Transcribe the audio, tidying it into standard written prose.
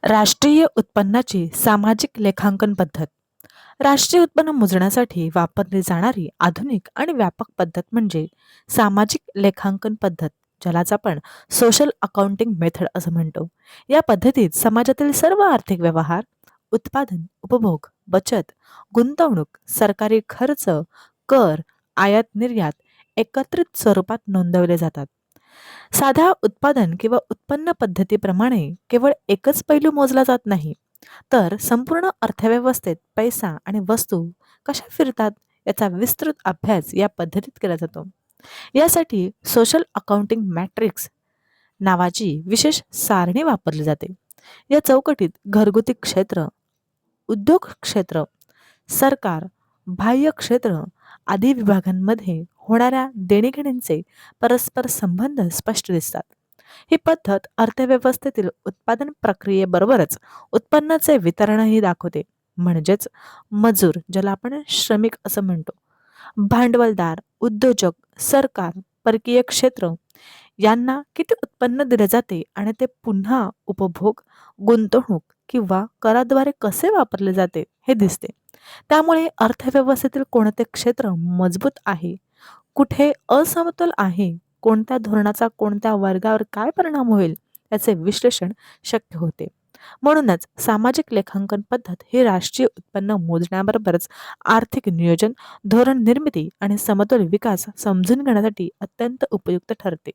राष्ट्रीय उत्पन्नाची सामाजिक लेखांकन पद्धत. राष्ट्रीय उत्पन्न मोजण्यासाठी वापरली जाणारी आधुनिक आणि व्यापक पद्धत म्हणजे सामाजिक लेखांकन पद्धत, ज्यालाच आपण सोशल अकाउंटिंग मेथड असं म्हणतो. या पद्धतीत समाजातील सर्व आर्थिक व्यवहार, उत्पादन, उपभोग, बचत, गुंतवणूक, सरकारी खर्च, कर, आयात निर्यात एकत्रित स्वरूपात नोंदवले जातात. साध्या उत्पादन किंवा उत्पन्न पद्धतीप्रमाणे केवळ एकच पैलू मोजला जात नाही, तर संपूर्ण अर्थव्यवस्थेत पैसा आणि वस्तू कशा फिरतात याचा विस्तृत अभ्यास या पद्धतीत केला जातो. यासाठी सोशल अकाउंटिंग मॅट्रिक्स नावाची विशेष सारणी वापरली जाते. या चौकटीत घरगुती क्षेत्र, उद्योग क्षेत्र, सरकार, बाह्य क्षेत्र आदी विभागांमध्ये होणाऱ्या देणीघेणींचे परस्पर संबंध स्पष्ट दिसतात. ही पद्धत अर्थव्यवस्थेतील उत्पादन प्रक्रियेबरोबरच उत्पन्नाचे वितरणही दाखवते. म्हणजेच मजूर, ज्याला आपण श्रमिक असं म्हणतो, भांडवलदार, उद्योजक, सरकार, परकीय क्षेत्र यांना किती उत्पन्न दिले जाते आणि ते पुन्हा उपभोग, गुंतवणूक किंवा कराद्वारे कसे वापरले जाते हे दिसते. त्यामुळे अर्थव्यवस्थेतील कोणते क्षेत्र मजबूत आहे, कुठे असमतोल आहे, कोणत्या धोरणाचा कोणत्या वर्गावर काय परिणाम होईल याचे विश्लेषण शक्य होते. म्हणूनच सामाजिक लेखांकन पद्धत ही राष्ट्रीय उत्पन्न मोजण्याबरोबरच आर्थिक नियोजन, धोरण निर्मिती आणि समतोल विकास समजून घेण्यासाठी अत्यंत उपयुक्त ठरते.